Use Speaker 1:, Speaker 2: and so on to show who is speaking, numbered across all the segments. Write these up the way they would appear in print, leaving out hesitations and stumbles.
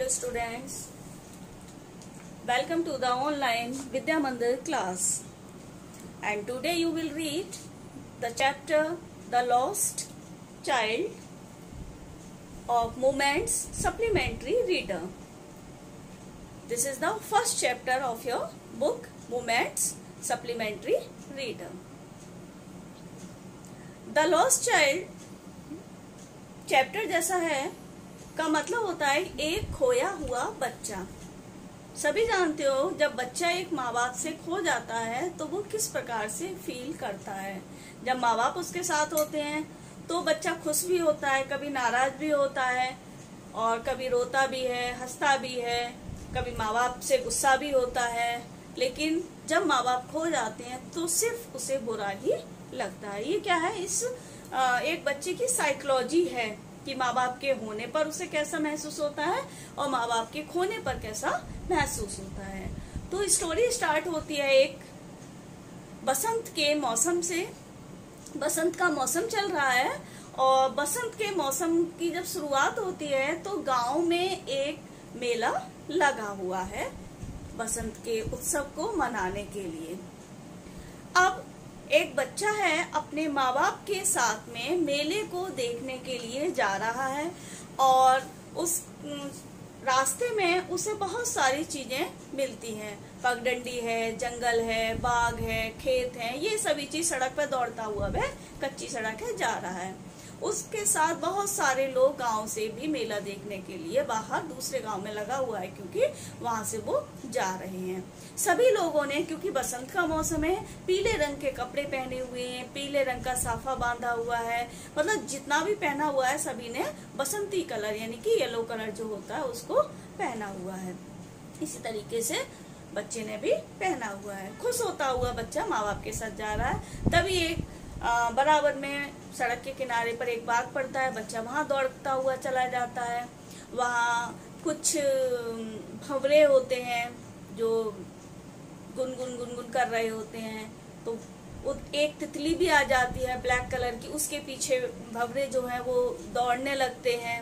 Speaker 1: students, welcome to the online Vidya Mandir class, and today you will read the chapter The Lost Child of Moments Supplementary Reader. This is the first chapter of your book Moments Supplementary Reader. The Lost Child chapter जैसा है का मतलब होता है एक खोया हुआ बच्चा। सभी जानते हो जब बच्चा एक माँ बाप से खो जाता है तो वो किस प्रकार से फील करता है। जब माँ बाप उसके साथ होते हैं तो बच्चा खुश भी होता है, कभी नाराज भी होता है और कभी रोता भी है, हंसता भी है, कभी माँ बाप से गुस्सा भी होता है। लेकिन जब माँ बाप खो जाते हैं तो सिर्फ उसे बुरा ही लगता है। ये क्या है, इस एक बच्चे की साइकोलॉजी है कि माँ बाप के होने पर उसे कैसा महसूस होता है और माँ बाप के खोने पर कैसा महसूस होता है। तो स्टोरी स्टार्ट होती है एक बसंत के मौसम से। बसंत का मौसम चल रहा है और बसंत के मौसम की जब शुरुआत होती है तो गांव में एक मेला लगा हुआ है बसंत के उत्सव को मनाने के लिए। अब एक बच्चा है अपने माँ बाप के साथ में मेले को देखने के लिए जा रहा है और उस रास्ते में उसे बहुत सारी चीजें मिलती हैं। पगडंडी है, जंगल है, बाग है, खेत है, ये सभी चीज सड़क पर दौड़ता हुआ वह कच्ची सड़क है जा रहा है। उसके साथ बहुत सारे लोग गांव से भी मेला देखने के लिए बाहर दूसरे गांव में लगा हुआ है क्योंकि वहां से वो जा रहे हैं। सभी लोगों ने, क्योंकि बसंत का मौसम है, पीले रंग के कपड़े पहने हुए हैं, पीले रंग का साफा बांधा हुआ है, मतलब जितना भी पहना हुआ है सभी ने बसंती कलर यानी कि येलो कलर जो होता है उसको पहना हुआ है। इसी तरीके से बच्चे ने भी पहना हुआ है। खुश होता हुआ बच्चा माँ बाप के साथ जा रहा है। तभी एक बराबर में सड़क के किनारे पर एक बाग पड़ता है। बच्चा वहां दौड़ता हुआ चला जाता है। वहां कुछ भंवरे होते हैं जो गुनगुन गुनगुन कर रहे होते हैं। तो एक तितली भी आ जाती है ब्लैक कलर की, उसके पीछे भंवरे जो हैं वो दौड़ने लगते हैं।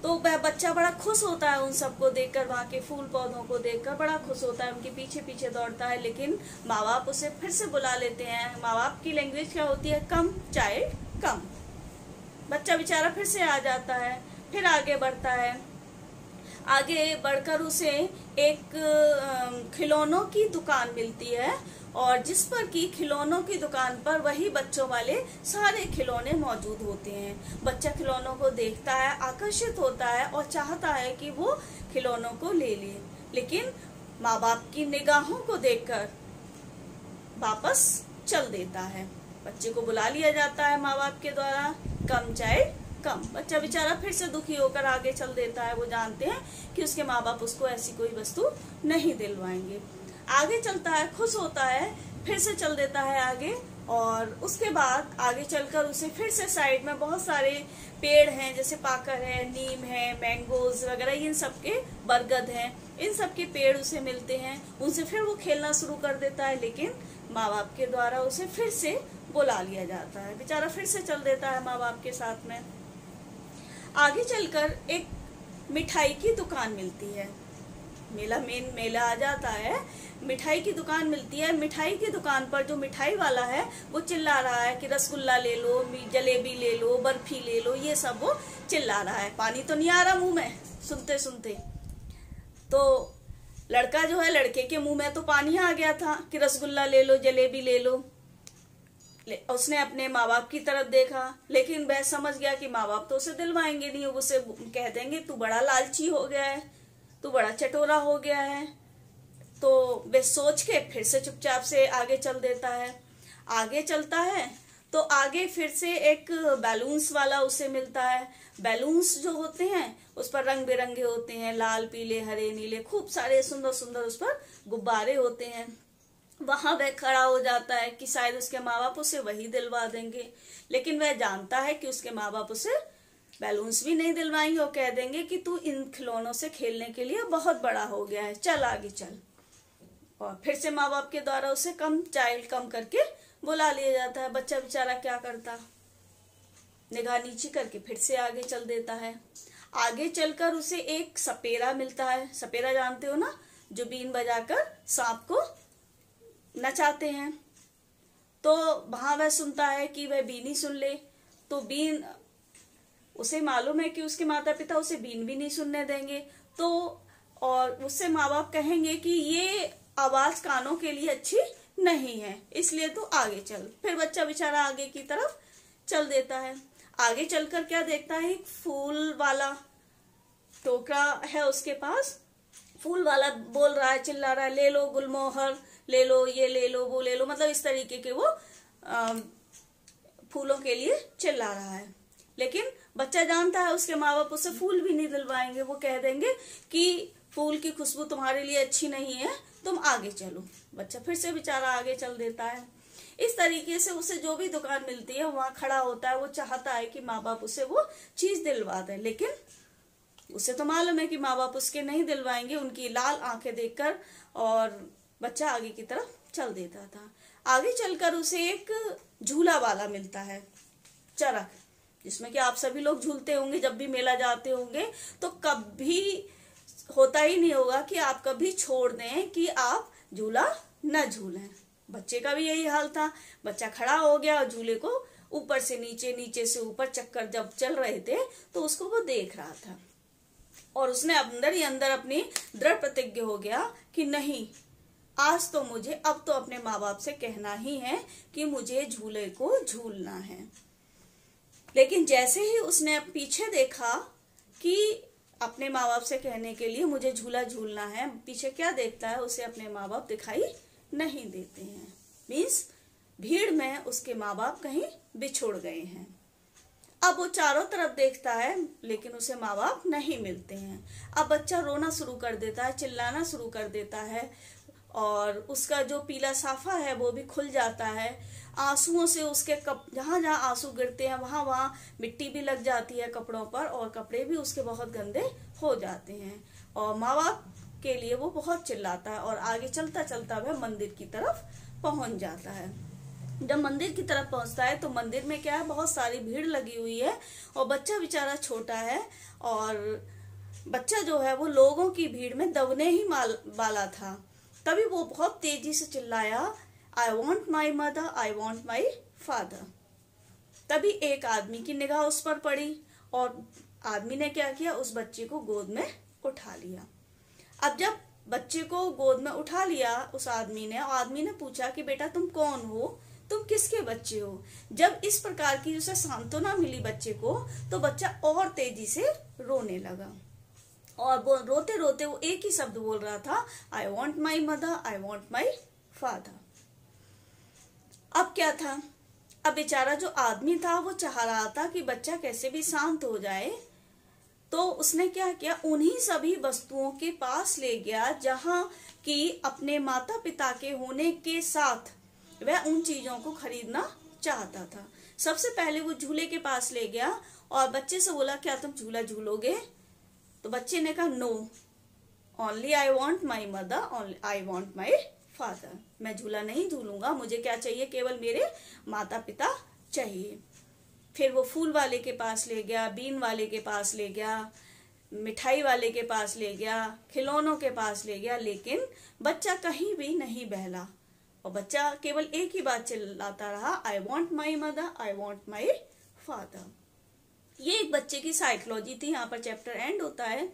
Speaker 1: तो वह बच्चा बड़ा खुश होता है उन सबको देखकर, वहां के फूल पौधों को देखकर बड़ा खुश होता है, उनके पीछे पीछे दौड़ता है। लेकिन माँ बाप उसे फिर से बुला लेते हैं। माँ बाप की लैंग्वेज क्या होती है, कम चाइल्ड कम। बच्चा बेचारा फिर से आ जाता है, फिर आगे बढ़ता है। आगे बढ़कर उसे एक खिलौनों की दुकान मिलती है और जिस पर की खिलौनों की दुकान पर वही बच्चों वाले सारे खिलौने मौजूद होते हैं। बच्चा खिलौनों को देखता है, आकर्षित होता है और चाहता है कि वो खिलौनों को ले ले, लेकिन माँ बाप की निगाहों को देखकर वापस चल देता है। बच्चे को बुला लिया जाता है माँ बाप के द्वारा, कम चाइल्ड कम। बच्चा बेचारा फिर से दुखी होकर आगे चल देता है। वो जानते हैं कि उसके माँ बाप उसको ऐसी कोई वस्तु नहीं दिलवाएंगे। आगे चलता है, खुश होता है, फिर से चल देता है आगे। और उसके बाद आगे चलकर उसे फिर से साइड में बहुत सारे पेड़ हैं, जैसे पाकर है, नीम है, मैंगोज वगैरह, इन सब के बरगद हैं, इन सब के पेड़ उसे मिलते हैं। उनसे फिर वो खेलना शुरू कर देता है, लेकिन माँ बाप के द्वारा उसे फिर से बुला लिया जाता है। बेचारा फिर से चल देता है माँ बाप के साथ में। आगे चलकर एक मिठाई की दुकान मिलती है। मेला आ जाता है, मिठाई की दुकान मिलती है। मिठाई की दुकान पर जो मिठाई वाला है वो चिल्ला रहा है कि रसगुल्ला ले लो, जलेबी ले लो, बर्फी ले लो, ये सब वो चिल्ला रहा है। पानी तो नहीं आ रहा मुंह में सुनते सुनते। तो लड़का जो है, लड़के के मुंह में तो पानी आ गया था कि रसगुल्ला ले लो, जलेबी ले लो। उसने अपने माँ बाप की तरफ देखा, लेकिन वह समझ गया कि माँ बाप तो उसे दिलवाएंगे नहीं, उसे कह देंगे तू बड़ा लालची हो गया है, तू बड़ा चटोरा हो गया है। तो वह सोच के फिर से चुपचाप से आगे चल देता है। आगे चलता है तो आगे फिर से एक बैलून्स वाला उसे मिलता है। बैलून्स जो होते हैं उस पर रंग बिरंगे होते हैं, लाल, पीले, हरे, नीले, खूब सारे सुंदर सुंदर उस पर गुब्बारे होते हैं। वहां वह खड़ा हो जाता है कि शायद उसके माँ बाप उसे वही दिलवा देंगे, लेकिन वह जानता है कि उसके माँ बाप उसे बैलून्स भी नहीं दिलवाएंगे और कह देंगे कि तू इन खिलौनों से खेलने के लिए बहुत बड़ा हो गया है, चल आगे चल। और फिर से माँ बाप के द्वारा उसे कम चाइल्ड कम करके बुला लिया जाता है। बच्चा बेचारा क्या करता, निगाह नीची करके फिर से आगे चल देता है। आगे चलकर उसे एक सपेरा मिलता है। सपेरा जानते हो ना, जो बीन बजाकर सांप को नचाते हैं। तो वहां वह सुनता है कि वह बीन ही सुन ले, तो बीन, उसे मालूम है कि उसके माता पिता उसे बीन भी नहीं सुनने देंगे, तो और उससे माँ बाप कहेंगे कि ये आवाज कानों के लिए अच्छी नहीं है, इसलिए तो आगे चल। फिर बच्चा बेचारा आगे की तरफ चल देता है। आगे चलकर क्या देखता है, एक फूल वाला टोकरा है उसके पास। फूल वाला बोल रहा है, चिल्ला रहा है, ले लो गुलमोहर, ले लो ये ले लो वो ले लो, मतलब इस तरीके के वो फूलों के लिए चिल्ला रहा है। लेकिन बच्चा जानता है उसके माँ बाप उससे फूल भी नहीं दिलवाएंगे, वो कह देंगे कि फूल की खुशबू तुम्हारे लिए अच्छी नहीं है, तुम आगे चलो। बच्चा फिर से बेचारा आगे चल देता है। इस तरीके से उसे जो भी दुकान मिलती है वहां खड़ा होता है। वो चाहता है कि माँ बाप उसे वो चीज दिलवा दें, लेकिन उसे तो मालूम है कि माँ बाप उसके नहीं दिलवाएंगे उनकी लाल आंखें देखकर, और बच्चा आगे की तरफ चल देता था। आगे चलकर उसे एक झूला वाला मिलता है, चरख, जिसमें कि आप सभी लोग झूलते होंगे जब भी मेला जाते होंगे। तो कभी होता ही नहीं होगा कि आप कभी छोड़ दें कि आप झूला न झूलें। बच्चे का भी यही हाल था। बच्चा खड़ा हो गया और झूले को ऊपर से नीचे, नीचे से ऊपर चक्कर जब चल रहे थे तो उसको वो देख रहा था, और उसने अंदर ही अंदर अपनी दृढ़ प्रतिज्ञा हो गया कि नहीं, आज तो मुझे अब तो अपने माँ बाप से कहना ही है कि मुझे झूले को झूलना है। लेकिन जैसे ही उसने पीछे देखा कि अपने माँ बाप से कहने के लिए मुझे झूला झूलना है, पीछे क्या देखता है, उसे अपने माँ बाप दिखाई नहीं देते हैं। मीन्स भीड़ में उसके माँ बाप कहीं बिछुड़ गए हैं। अब वो चारों तरफ देखता है लेकिन उसे माँ बाप नहीं मिलते हैं। अब बच्चा रोना शुरू कर देता है, चिल्लाना शुरू कर देता है, और उसका जो पीला साफा है वो भी खुल जाता है। आंसुओं से उसके जहां जहां आंसू गिरते हैं वहां वहां मिट्टी भी लग जाती है कपड़ों पर, और कपड़े भी उसके बहुत गंदे हो जाते हैं। और माँ बाप के लिए वो बहुत चिल्लाता है, और आगे चलता चलता वह मंदिर की तरफ पहुंच जाता है। जब मंदिर की तरफ पहुंचता है तो मंदिर में क्या है, बहुत सारी भीड़ लगी हुई है, और बच्चा बेचारा छोटा है, और बच्चा जो है वो लोगों की भीड़ में दबने ही वाला था। तभी वो बहुत तेजी से चिल्लाया, आई want my mother, I want my father. तभी एक आदमी की निगाह उस पर पड़ी, और आदमी ने क्या किया, उस बच्चे को गोद में उठा लिया। अब जब बच्चे को गोद में उठा लिया उस आदमी ने, और आदमी ने पूछा कि बेटा तुम कौन हो, तुम किसके बच्चे हो। जब इस प्रकार की उसे सांत्वना मिली बच्चे को, तो बच्चा और तेजी से रोने लगा, और वो रोते रोते वो एक ही शब्द बोल रहा था, आई want my mother, I want my father. अब क्या था, अब बेचारा जो आदमी था वो चाह रहा था कि बच्चा कैसे भी शांत हो जाए, तो उसने क्या किया, उन्हीं सभी वस्तुओं के पास ले गया जहां कि अपने माता पिता के होने के साथ वह उन चीजों को खरीदना चाहता था। सबसे पहले वो झूले के पास ले गया और बच्चे से बोला, क्या तुम झूला झूलोगे। तो बच्चे ने कहा, no, only I want my mother, only I want my father. मैं झूला नहीं झूलूंगा, मुझे क्या चाहिए, केवल मेरे माता पिता चाहिए। फिर वो फूल वाले के पास ले गया, बीन वाले के पास ले गया, मिठाई वाले के पास ले गया, खिलौनों के पास ले गया, लेकिन बच्चा कहीं भी नहीं बहला, और बच्चा केवल एक ही बात चिल्लाता रहा, आई want my mother, I want my father. ये एक बच्चे की साइकोलॉजी थी। यहाँ पर चैप्टर एंड होता है।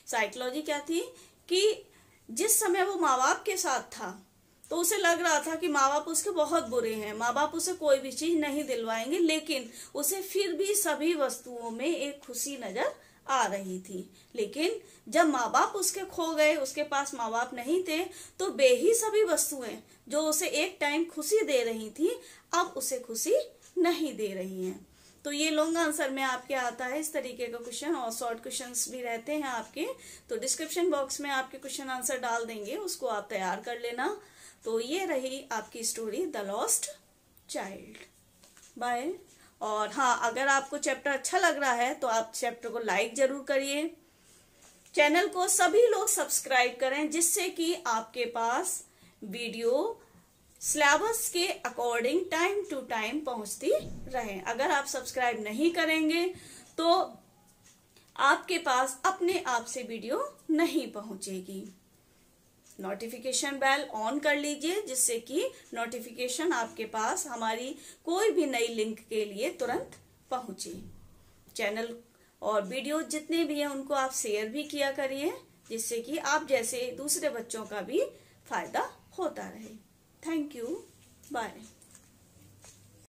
Speaker 1: साइकोलॉजी क्या थी कि जिस समय वो माँ बाप के साथ था तो उसे लग रहा था कि माँ बाप उसके बहुत बुरे हैं, माँ बाप उसे कोई भी चीज नहीं दिलवाएंगे, लेकिन उसे फिर भी सभी वस्तुओं में एक खुशी नजर आ रही थी। लेकिन जब माँ बाप उसके खो गए, उसके पास माँ बाप नहीं थे, तो वे ही सभी वस्तुएं जो उसे एक टाइम खुशी दे रही थी अब उसे खुशी नहीं दे रही हैं। तो ये लॉन्ग आंसर में आपके आता है इस तरीके का क्वेश्चन, और शॉर्ट क्वेश्चंस भी रहते हैं आपके। तो डिस्क्रिप्शन बॉक्स में आपके क्वेश्चन आंसर डाल देंगे, उसको आप तैयार कर लेना। तो ये रही आपकी story the lost child. Bye. और हाँ, अगर आपको चैप्टर अच्छा लग रहा है तो आप चैप्टर को लाइक जरूर करिए, चैनल को सभी लोग सब्सक्राइब करें, जिससे कि आपके पास वीडियो सिलेबस के अकॉर्डिंग टाइम टू टाइम पहुंचती रहे। अगर आप सब्सक्राइब नहीं करेंगे तो आपके पास अपने आप से वीडियो नहीं पहुंचेगी। नोटिफिकेशन बेल ऑन कर लीजिए, जिससे कि नोटिफिकेशन आपके पास हमारी कोई भी नई लिंक के लिए तुरंत पहुंचे। चैनल और वीडियो जितने भी हैं उनको आप शेयर भी किया करिए, जिससे कि आप जैसे दूसरे बच्चों का भी फायदा होता रहे। Thank you, bye.